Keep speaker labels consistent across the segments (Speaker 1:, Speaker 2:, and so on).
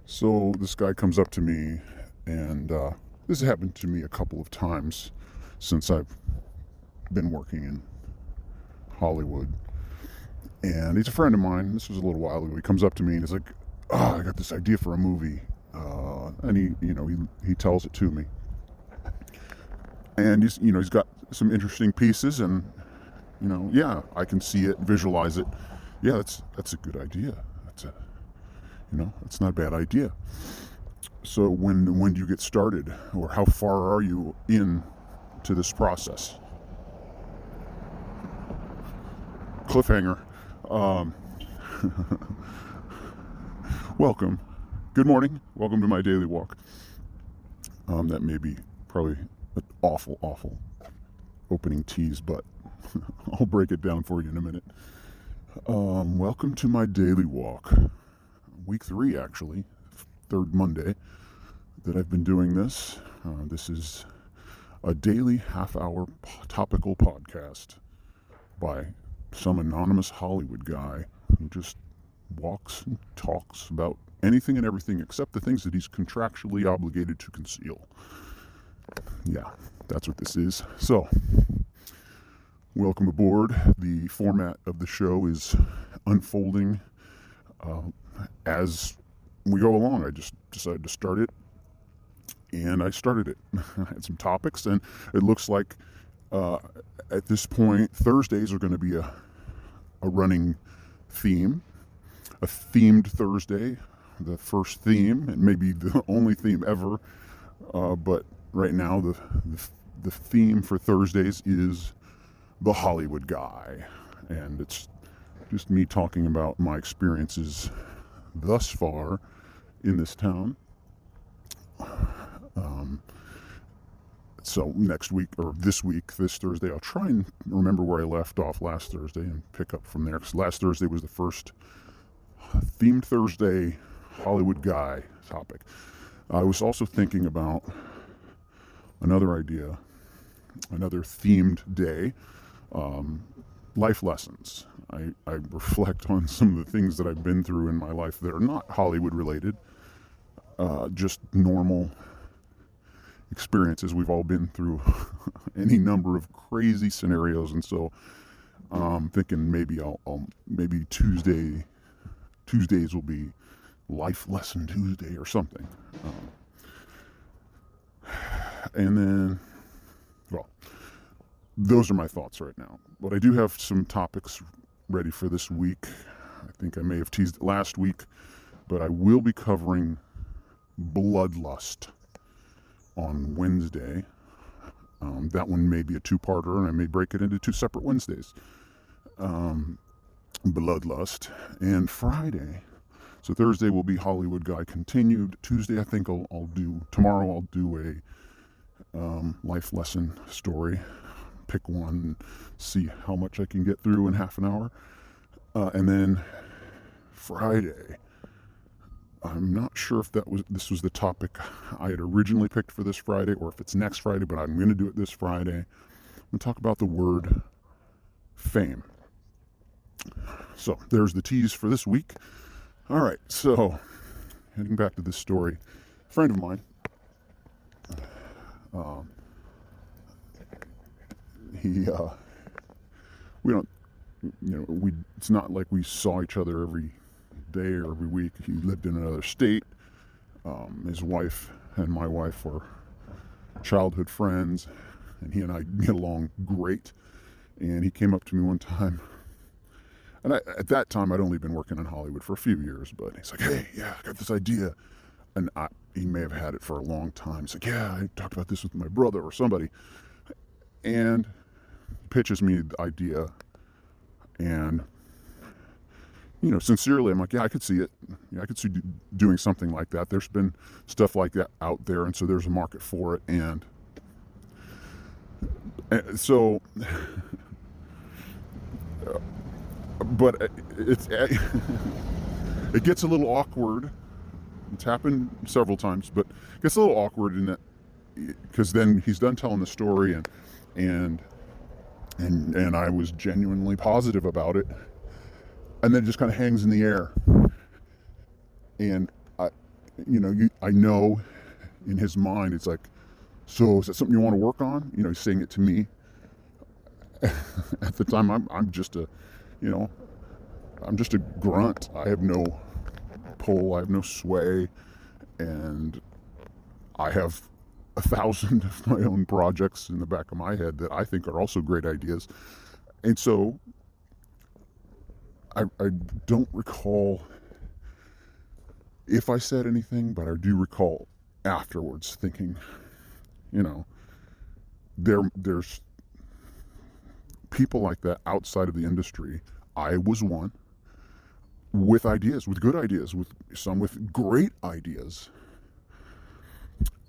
Speaker 1: So this guy comes up to me, and this has happened to me a couple of times since I've been working in Hollywood. And he's a friend of mine. This was a little while ago. He comes up to me and he's like, "Oh, I got this idea for a movie," and he tells it to me. And he's got some interesting pieces, and yeah, I can see it, visualize it. Yeah, that's a good idea. It's not a bad idea. So when do you get started, or how far are you in to this process? Cliffhanger. Welcome. Good morning. Welcome to my daily walk. That may be probably an awful opening tease, but I'll break it down for you in a minute. Welcome to my daily walk. Week 3, actually, third Monday that I've been doing this. This is a daily half-hour topical podcast by some anonymous Hollywood guy who just walks and talks about anything and everything except the things that he's contractually obligated to conceal. Yeah, that's what this is. So, welcome aboard. The format of the show is unfolding as we go along. I just decided to start it, and I started it. I had some topics, and it looks like at this point, Thursdays are going to be a running theme, a themed Thursday, the first theme, and maybe the only theme ever. But right now, the theme for Thursdays is the Hollywood guy, and it's just me talking about my experiences thus far in this town. So next week, or this Thursday, I'll try and remember where I left off last Thursday and pick up from there, because last Thursday was the first themed Thursday Hollywood guy topic. I was also thinking about another idea, another themed day, life lessons. I reflect on some of the things that I've been through in my life that are not Hollywood related, just normal experiences. We've all been through any number of crazy scenarios, and so I'm thinking maybe maybe Tuesdays will be Life Lesson Tuesday or something. And then, well, those are my thoughts right now. But I do have some topics ready for this week. I think I may have teased it last week, but I will be covering bloodlust on Wednesday. That one may be a two-parter, and I may break it into 2 separate Wednesdays. Bloodlust. And Friday, so Thursday will be Hollywood Guy continued. Tuesday, I think tomorrow I'll do a life lesson story. Pick one and see how much I can get through in half an hour. And then Friday, I'm not sure if this was the topic I had originally picked for this Friday, or if it's next Friday, but I'm going to do it this Friday. I'm going to talk about the word fame. So there's the tease for this week. All right, so heading back to this story, a friend of mine, it's not like we saw each other every day or every week. He lived in another state. His wife and my wife were childhood friends, and he and I get along great. And he came up to me one time, and at that time I'd only been working in Hollywood for a few years, but he's like, "Hey, yeah, I got this idea." And he may have had it for a long time. He's like, "Yeah, I talked about this with my brother or somebody," and pitches me the idea. And sincerely, I'm like, "Yeah, I could see it. Yeah, I could see doing something like that. There's been stuff like that out there, and so there's a market for it." And so, but it gets a little awkward. It's happened several times, but it gets a little awkward in that, because then he's done telling the story, and I was genuinely positive about it. And then it just kind of hangs in the air. And I know in his mind, it's like, so is that something you want to work on? He's saying it to me. At the time, I'm just a, you know, I'm just a grunt. I have no pull. I have no sway, and I have 1,000 of my own projects in the back of my head that I think are also great ideas. And so I don't recall if I said anything, but I do recall afterwards thinking, there's people like that outside of the industry. I was one, with ideas, with good ideas, with some with great ideas.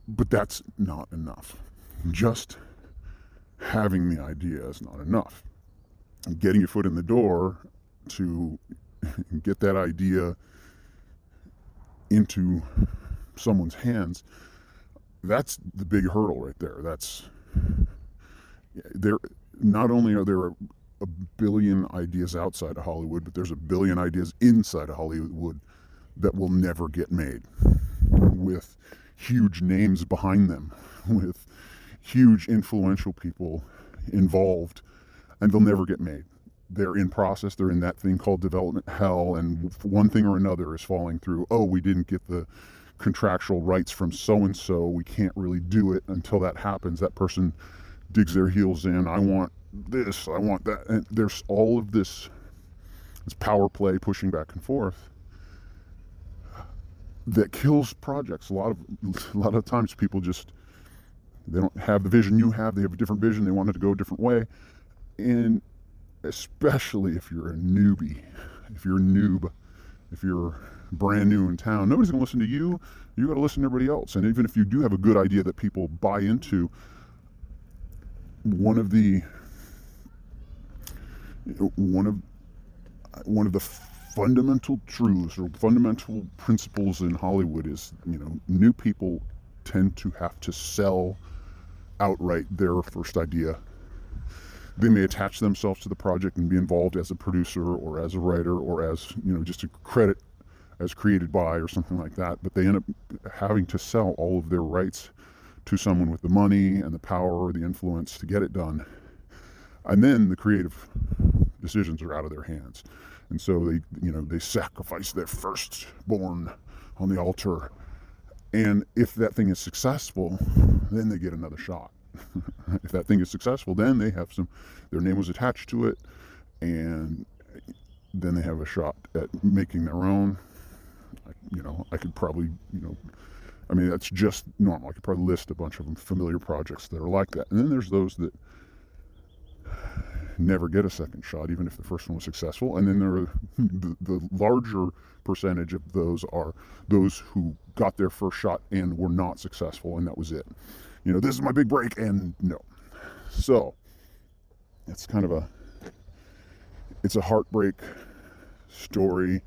Speaker 1: But that's not enough. Just having the idea is not enough. Getting your foot in the door to get that idea into someone's hands, that's the big hurdle right there. Not only are there a billion ideas outside of Hollywood, but there's a billion ideas inside of Hollywood that will never get made, with huge names behind them, with huge influential people involved, and they'll never get made. They're in process, they're in that thing called development hell, and one thing or another is falling through. Oh, we didn't get the contractual rights from so-and-so, we can't really do it until that happens. That person digs their heels in, I want this, I want that, and there's all of this power play pushing back and forth that kills projects. A lot of times people they don't have the vision you have, they have a different vision, they want it to go a different way. And especially if you're a newbie, if you're a noob, if you're brand new in town, nobody's going to listen to you. You got to listen to everybody else. And even if you do have a good idea that people buy into, one of the fundamental truths or fundamental principles in Hollywood is, new people tend to have to sell outright their first idea. They may attach themselves to the project and be involved as a producer or as a writer or as, just a credit as created by or something like that, but they end up having to sell all of their rights to someone with the money and the power or the influence to get it done. And then the creative decisions are out of their hands. And so they sacrifice their firstborn on the altar. And if that thing is successful, then they get another shot. If that thing is successful, then they have their name was attached to it, and then they have a shot at making their own. I could probably, that's just normal. I could probably list a bunch of familiar projects that are like that. And then there's those that never get a second shot, even if the first one was successful. And then there are the larger percentage of those are those who got their first shot and were not successful, and that was it. This is my big break, and no. So it's it's a heartbreak story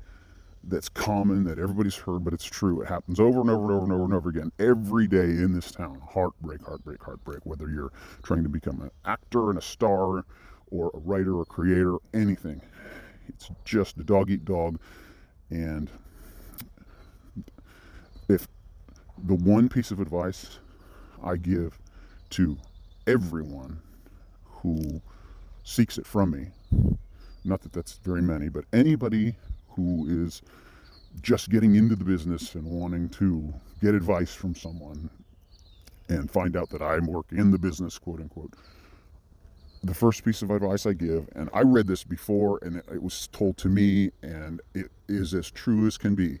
Speaker 1: that's common, that everybody's heard, but it's true. It happens over and over and over and over and over again every day in this town. Heartbreak, heartbreak, heartbreak. Whether you're trying to become an actor and a star, or a writer or creator, anything. It's just a dog eat dog. And if the one piece of advice I give to everyone who seeks it from me, not that that's very many, but anybody who is just getting into the business and wanting to get advice from someone and find out that I work in the business, quote unquote, the first piece of advice I give, and I read this before and it was told to me, and it is as true as can be.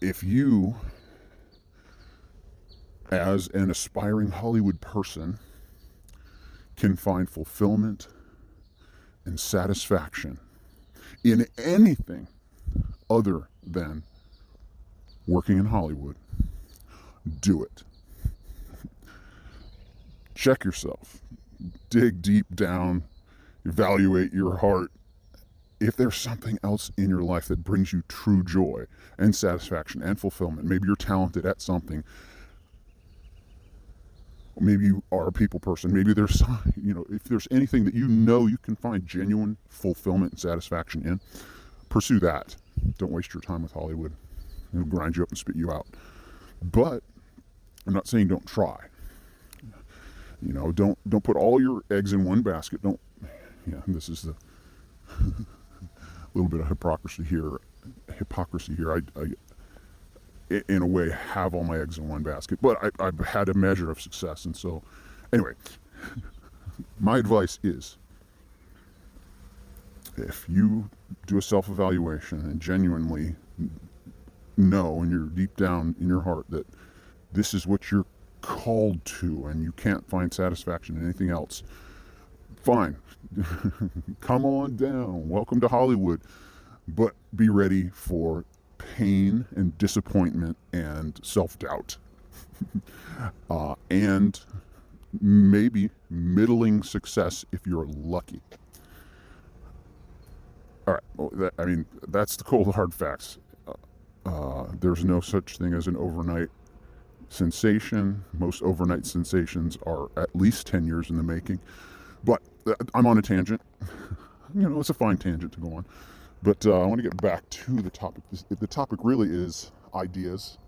Speaker 1: If you, as an aspiring Hollywood person, can find fulfillment and satisfaction in anything other than working in Hollywood, do it. Check yourself. Dig deep down. Evaluate your heart. If there's something else in your life that brings you true joy and satisfaction and fulfillment, maybe you're talented at something. Maybe you are a people person. Maybe there's, if there's anything that you can find genuine fulfillment and satisfaction in, pursue that. Don't waste your time with Hollywood. It'll grind you up and spit you out. But I'm not saying don't try. Don't put all your eggs in one basket. Don't. Yeah, this is the little bit of hypocrisy here. I in a way, have all my eggs in one basket, but I've had a measure of success. And so, anyway, my advice is, if you do a self-evaluation and genuinely know, and you're deep down in your heart, that this is what you're called to and you can't find satisfaction in anything else, fine. Come on down. Welcome to Hollywood. But be ready for pain and disappointment and self-doubt. And maybe middling success if you're lucky. All right. Well, that's the cold hard facts. There's no such thing as an overnight sensation. Most overnight sensations are at least 10 years in the making. But I'm on a tangent. It's a fine tangent to go on. But I want to get back to the topic. The topic really is ideas,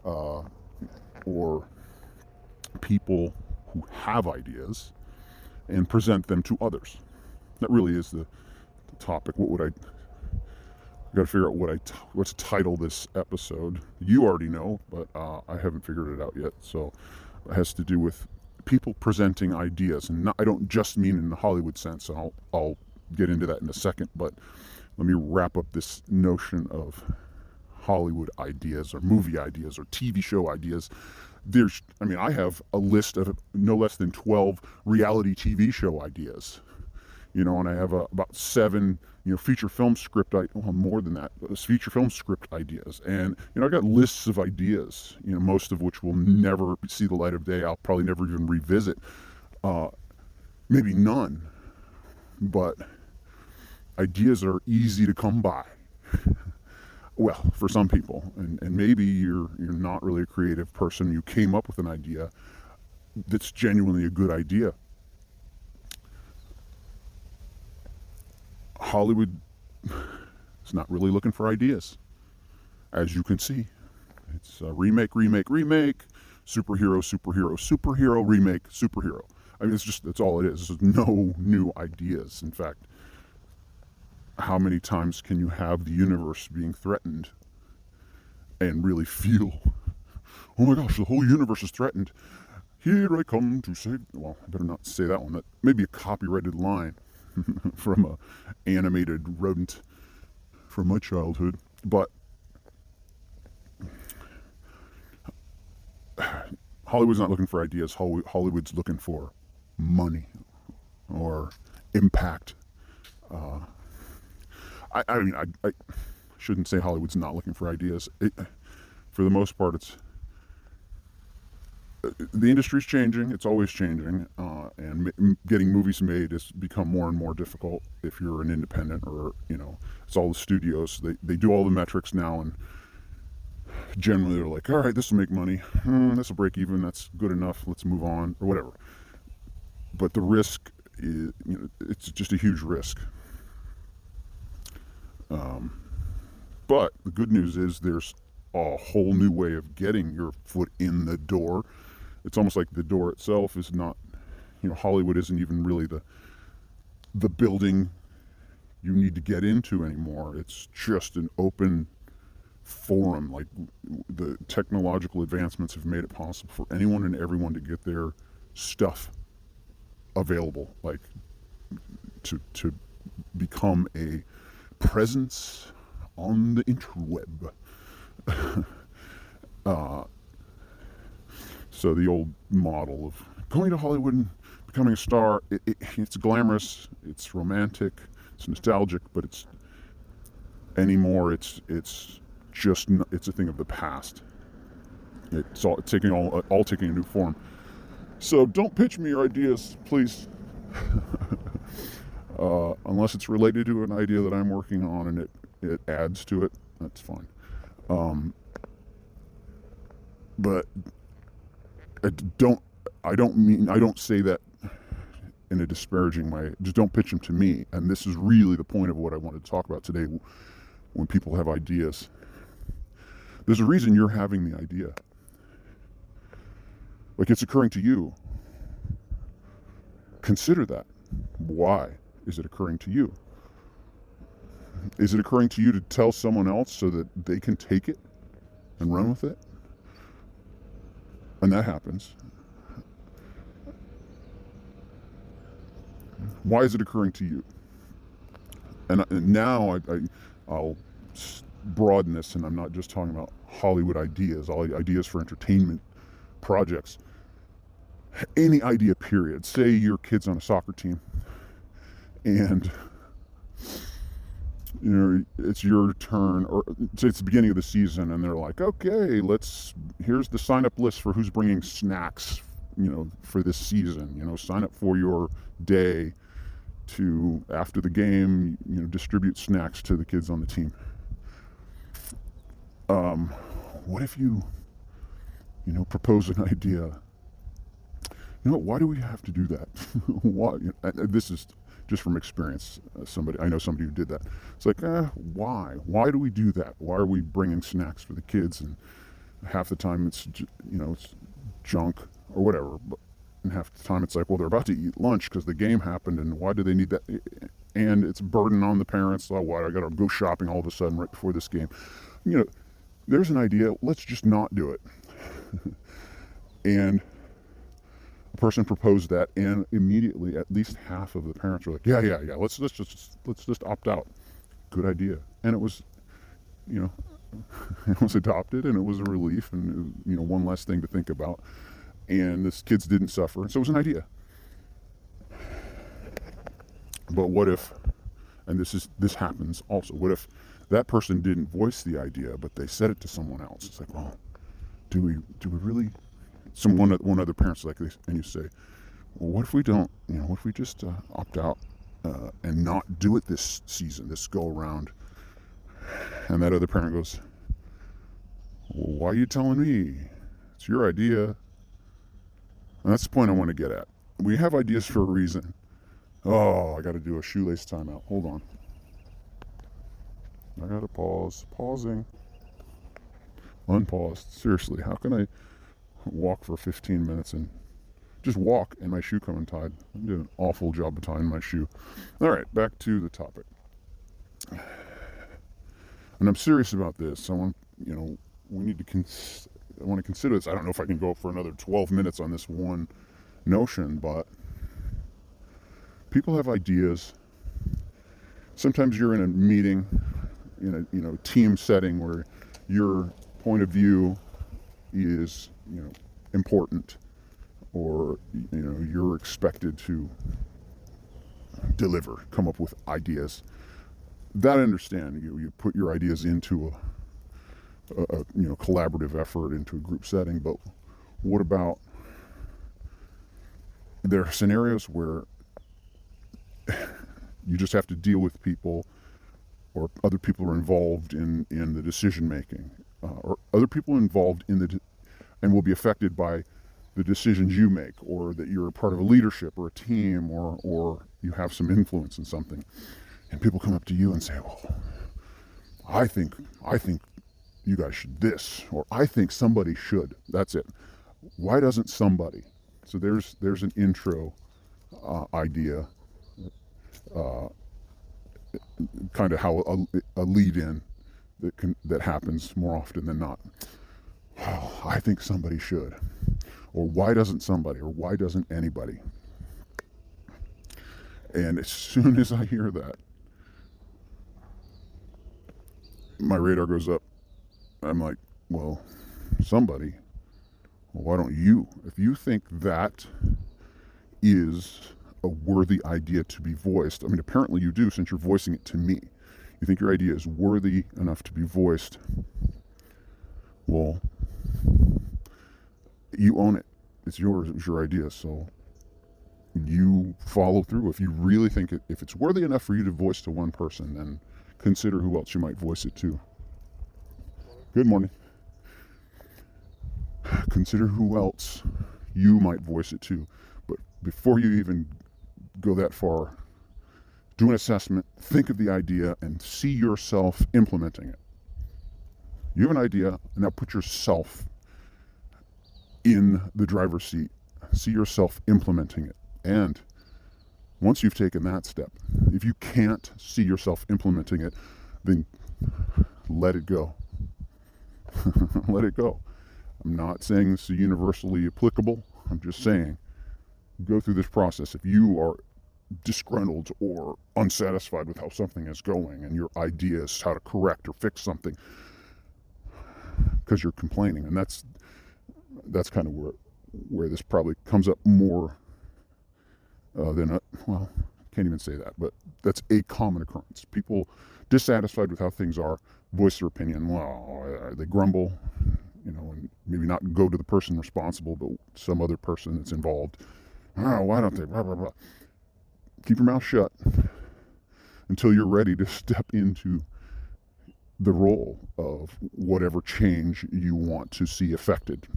Speaker 1: or people who have ideas and present them to others. That really is the topic. What would I got to figure out what to title this episode. You already know, but I haven't figured it out yet. So it has to do with people presenting ideas, and I don't just mean in the Hollywood sense. I'll get into that in a second, but let me wrap up this notion of Hollywood ideas or movie ideas or TV show ideas. I have a list of no less than 12 reality TV show ideas. And I have about 7, feature film script, more than that, feature film script ideas. And, I got lists of ideas, most of which will never see the light of day. I'll probably never even revisit. Maybe none. But ideas are easy to come by. Well, for some people. And maybe you're not really a creative person. You came up with an idea that's genuinely a good idea. Hollywood is not really looking for ideas, as you can see. It's remake, superhero, remake, superhero. That's all it is. There's no new ideas. In fact, how many times can you have the universe being threatened and really feel, oh my gosh, the whole universe is threatened. Here I come to save. Well, I better not say that one. That may be a copyrighted line from a animated rodent from my childhood. But Hollywood's not looking for ideas. Hollywood's looking for money or impact. I shouldn't say Hollywood's not looking for ideas. For the most part, the industry's changing. It's always changing, and getting movies made has become more and more difficult if you're an independent, or it's all the studios. They do all the metrics now, and generally they're like, all right, this will make money. This will break even. That's good enough. Let's move on, or whatever. But the risk is, it's just a huge risk. But the good news is there's a whole new way of getting your foot in the door. It's almost like the door itself is not, Hollywood isn't even really the building you need to get into anymore. It's just an open forum. Like, the technological advancements have made it possible for anyone and everyone to get their stuff available, like to become a presence on the interweb. So the old model of going to Hollywood and becoming a star, it's glamorous, it's romantic, it's nostalgic, but it's just a thing of the past. It's all taking a new form. So don't pitch me your ideas, please. Unless it's related to an idea that I'm working on and it adds to it, that's fine. But I don't say that in a disparaging way. Just don't pitch them to me. And this is really the point of what I wanted to talk about today. When people have ideas, There's a reason you're having the idea. Like, it's occurring to you. Consider that. Why is it occurring to you? Is it occurring to you to tell someone else so that they can take it and run with it? And that happens. Why is it occurring to you? And now I'll broaden this, and I'm not just talking about Hollywood ideas, all ideas for entertainment projects. Any idea, period. Say your kid's on a soccer team, and it's your turn, or it's the beginning of the season, and they're like, okay, here's the sign-up list for who's bringing snacks, for this season. Sign up for your day to, after the game, distribute snacks to the kids on the team. What if you propose an idea? Why do we have to do that? Why? This is just from experience. I know somebody who did that. It's like, why? Why do we do that? Why are we bringing snacks for the kids? And half the time it's junk or whatever. And half the time it's like, well, they're about to eat lunch because the game happened, and why do they need that? And it's a burden on the parents. Oh, why? I got to go shopping all of a sudden right before this game. There's an idea. Let's just not do it. And a person proposed that, and immediately at least half of the parents were like, yeah. Let's just opt out. Good idea. And it was, it was adopted, and it was a relief, and one less thing to think about. And this kids didn't suffer, so it was an idea. But what if, and this happens also, what if that person didn't voice the idea, but they said it to someone else? It's like, well, do we really? One other parent's like this, and you say, well, what if we don't? What if we just opt out and not do it this season, this go around? And that other parent goes, well, why are you telling me? It's your idea. And that's the point I want to get at. We have ideas for a reason. Oh, I got to do a shoelace timeout. Hold on. I got to pause. Pausing. Unpaused. Seriously, how can I walk for 15 minutes and just walk and my shoe come untied? I'm doing an awful job of tying my shoe. All right, back to the topic. And I'm serious about this. I want to consider this. I don't know if I can go for another 12 minutes on this one notion, but people have ideas. Sometimes you're in a meeting, in a team setting where your point of view is important, or you're expected to come up with ideas. That I understand. You put your ideas into a collaborative effort, into a group setting. But what about, there are scenarios where you just have to deal with people, or other people are involved in the decision making, or other people involved and will be affected by the decisions you make, or that you're a part of a leadership or a team, or you have some influence in something, and people come up to you and say, well, I think you guys should this, or I think somebody should. That's it. Why doesn't somebody? So there's an intro idea, kind of how a lead in that happens more often than not. Oh, I think somebody should, or why doesn't somebody, or why doesn't anybody? And as soon as I hear that, my radar goes up. I'm like, well, somebody. Well, why don't you? If you think that is a worthy idea to be voiced, I mean, apparently you do, since you're voicing it to me. You think your idea is worthy enough to be voiced. Well, you own it. It's yours. It was your idea. So you follow through. If you really think if it's worthy enough for you to voice to one person, then consider who else you might voice it to. Good morning. Consider who else you might voice it to. But before you even go that far, do an assessment, think of the idea, and see yourself implementing it. You have an idea, and now put yourself in the driver's seat. See yourself implementing it. And once you've taken that step, if you can't see yourself implementing it, then let it go. Let it go. I'm not saying this is universally applicable. I'm just saying, go through this process. If you are disgruntled or unsatisfied with how something is going and your idea is how to correct or fix something because you're complaining, and that's kind of where this probably comes up more than well, can't even say that, but that's a common occurrence. People dissatisfied with how things are voice their opinion. Well, they grumble, and maybe not go to the person responsible, but some other person that's involved. Oh, why don't they? Blah, blah, blah. Keep your mouth shut until you're ready to step into the role of whatever change you want to see affected.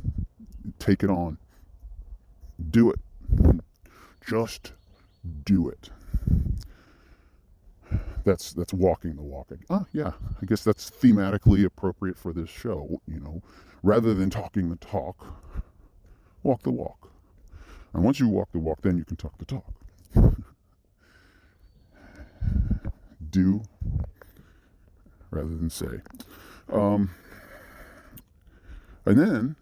Speaker 1: Take it on. Do it. Just do it. That's walking the walk. Yeah, I guess that's thematically appropriate for this show. Rather than talking the talk, walk the walk. And once you walk the walk, then you can talk the talk. Do rather than say. And then,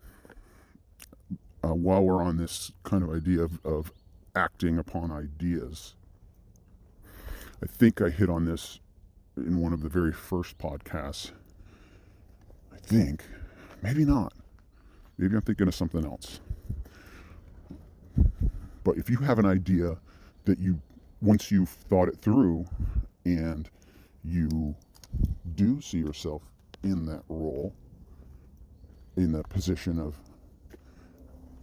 Speaker 1: while we're on this kind of idea of acting upon ideas, I think I hit on this in one of the very first podcasts. I think. Maybe not. Maybe I'm thinking of something else. But if you have an idea that once you've thought it through and you do see yourself in that role, in that position of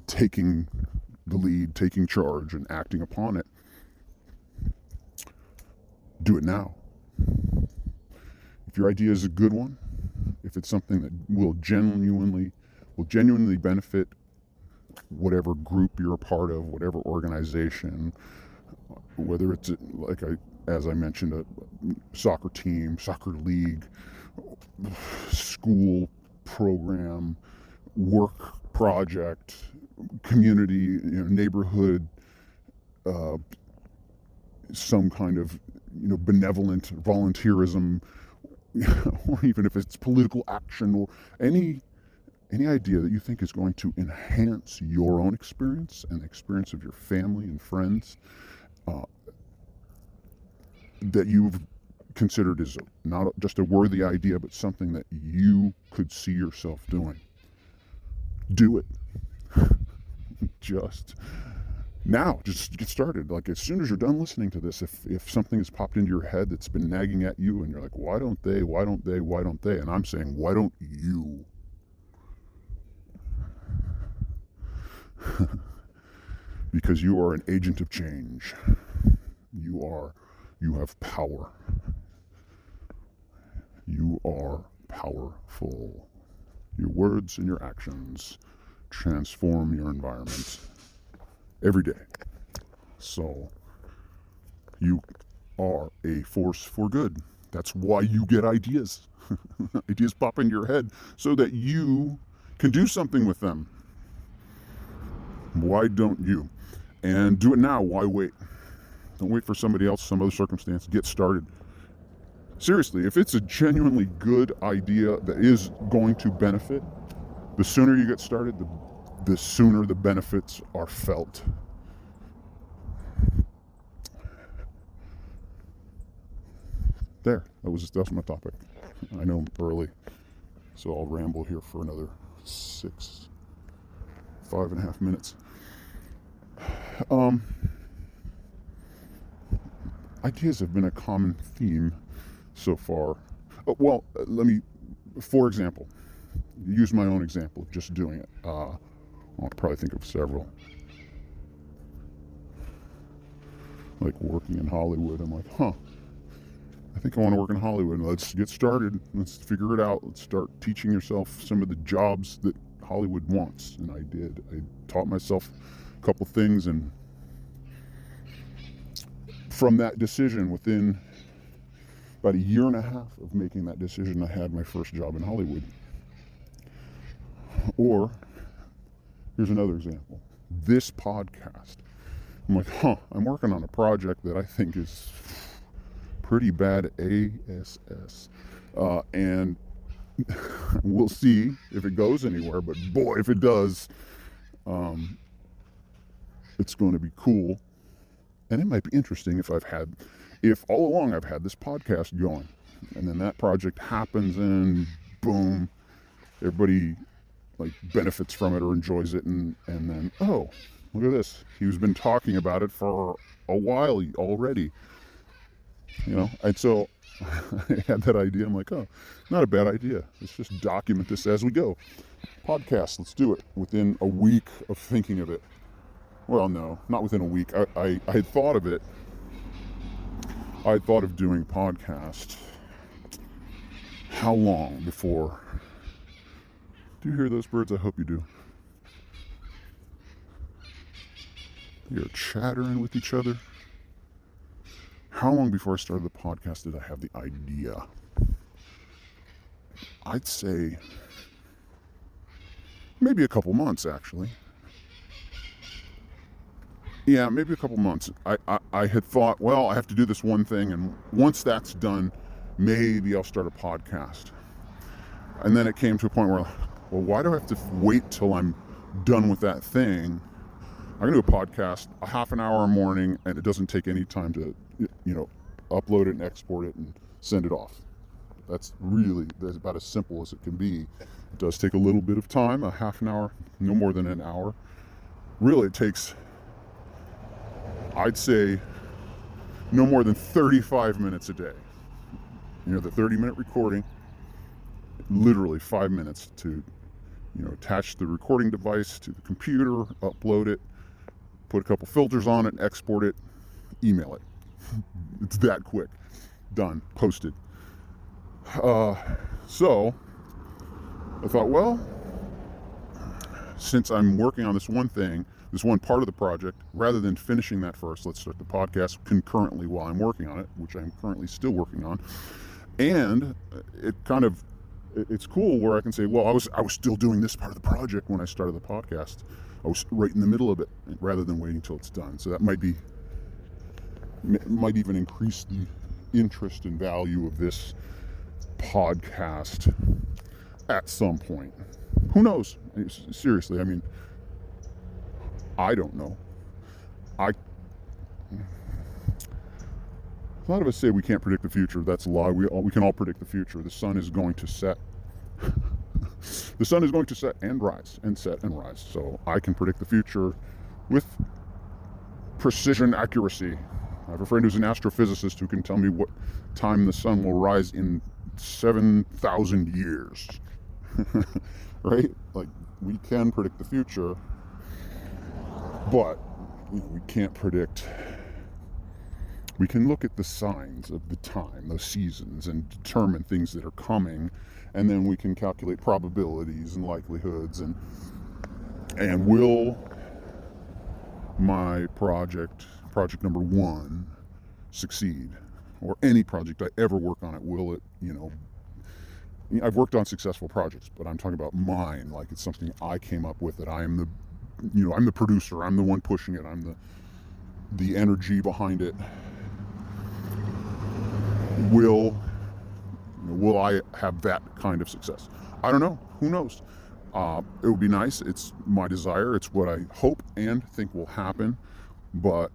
Speaker 1: taking the lead, taking charge, and acting upon it, do it now. If your idea is a good one, if it's something that will genuinely benefit whatever group you're a part of, whatever organization, whether it's as I mentioned, a soccer team, soccer league, school program, work project, community, neighborhood, some kind of benevolent volunteerism, or even if it's political action, or any idea that you think is going to enhance your own experience and the experience of your family and friends, that you've considered as not just a worthy idea, but something that you could see yourself doing. Do it. Just get started. Like, as soon as you're done listening to this, if something has popped into your head that's been nagging at you and you're like, why don't they? And I'm saying, why don't you? Because you are an agent of change. You have power. You are powerful. Your words and your actions transform your environment every day. So you are a force for good. That's why you get ideas. Ideas pop into your head so that you can do something with them. Why don't you? And do it now. Why wait? Don't wait for somebody else, some other circumstance. Get started. Seriously, if it's a genuinely good idea that is going to benefit, the sooner you get started, the sooner the benefits are felt. There, that was my topic. I know I'm early, so I'll ramble here for another 5.5 minutes. Ideas have been a common theme so far. For example, use my own example of just doing it. I'll probably think of several. Like working in Hollywood, I'm like, I think I want to work in Hollywood. Let's get started. Let's figure it out. Let's start teaching yourself some of the jobs that Hollywood wants. And I did. I taught myself a couple things, and from that decision, within about 1.5 years of making that decision, I had my first job in Hollywood. Or, here's another example. This podcast. I'm like, I'm working on a project that I think is pretty bad ASS. And we'll see if it goes anywhere, but boy, if it does, it's going to be cool. And it might be interesting if all along I've had this podcast going, and then that project happens and boom, everybody like benefits from it or enjoys it, and then, oh, look at this. He's been talking about it for a while already. And so I had that idea. I'm like, oh, not a bad idea. Let's just document this as we go. Podcast, let's do it. Within a week of thinking of it. Well, no, not within a week. I had thought of it. I had thought of doing a podcast. How long before? Do you hear those birds? I hope you do. They're chattering with each other. How long before I started the podcast did I have the idea? I'd say maybe a couple months, actually. Yeah, maybe a couple months. I had thought, well, I have to do this one thing, and once that's done, maybe I'll start a podcast. And then it came to a point where, well, why do I have to wait till I'm done with that thing? I'm going to do a podcast, a half an hour a morning, and it doesn't take any time to, upload it and export it and send it off. That's about as simple as it can be. It does take a little bit of time, a half an hour, no more than an hour. Really, it takes, I'd say, no more than 35 minutes a day. The 30-minute recording, literally 5 minutes to, attach the recording device to the computer, upload it, put a couple filters on it, export it, email it. It's that quick. Done. Posted. So I thought, well, since I'm working on this one thing, this one part of the project, rather than finishing that first, let's start the podcast concurrently while I'm working on it, which I'm currently still working on. And it's cool where I can say, well, I was still doing this part of the project when I started the podcast. I was right in the middle of it, rather than waiting till it's done. So that might even increase the interest and value of this podcast at some point. Who knows? Seriously, I don't know. A lot of us say we can't predict the future. That's a lie. We can all predict the future. The sun is going to set. The sun is going to set and rise, and set and rise. So I can predict the future with precision accuracy. I have a friend who's an astrophysicist who can tell me what time the sun will rise in 7,000 years. Right? Like, we can predict the future, but we can't predict. We can look at the signs of the time, those seasons, and determine things that are coming, and then we can calculate probabilities and likelihoods, and will my project number one, succeed, or any project I ever work on it, will it, I've worked on successful projects, but I'm talking about mine, like it's something I came up with, that I am I'm the producer, I'm the one pushing it, I'm the energy behind it. Will I have that kind of success? I don't know. Who knows? It would be nice. It's my desire. It's what I hope and think will happen. But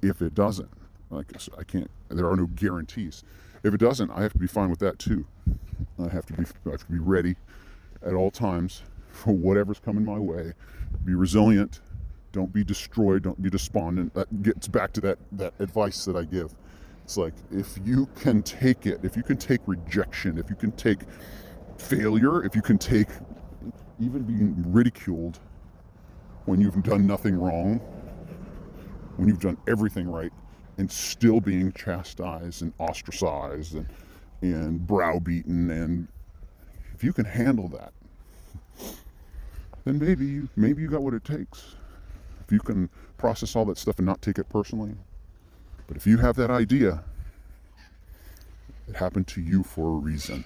Speaker 1: if it doesn't, I can't. There are no guarantees. If it doesn't, I have to be fine with that too. I have to be ready at all times for whatever's coming my way. Be resilient. Don't be destroyed. Don't be despondent. That gets back to that advice that I give. It's like, if you can take it, if you can take rejection, if you can take failure, if you can take even being ridiculed when you've done nothing wrong, when you've done everything right, and still being chastised and ostracized and browbeaten, and if you can handle that, then maybe you got what it takes. If you can process all that stuff and not take it personally. But if you have that idea, it happened to you for a reason.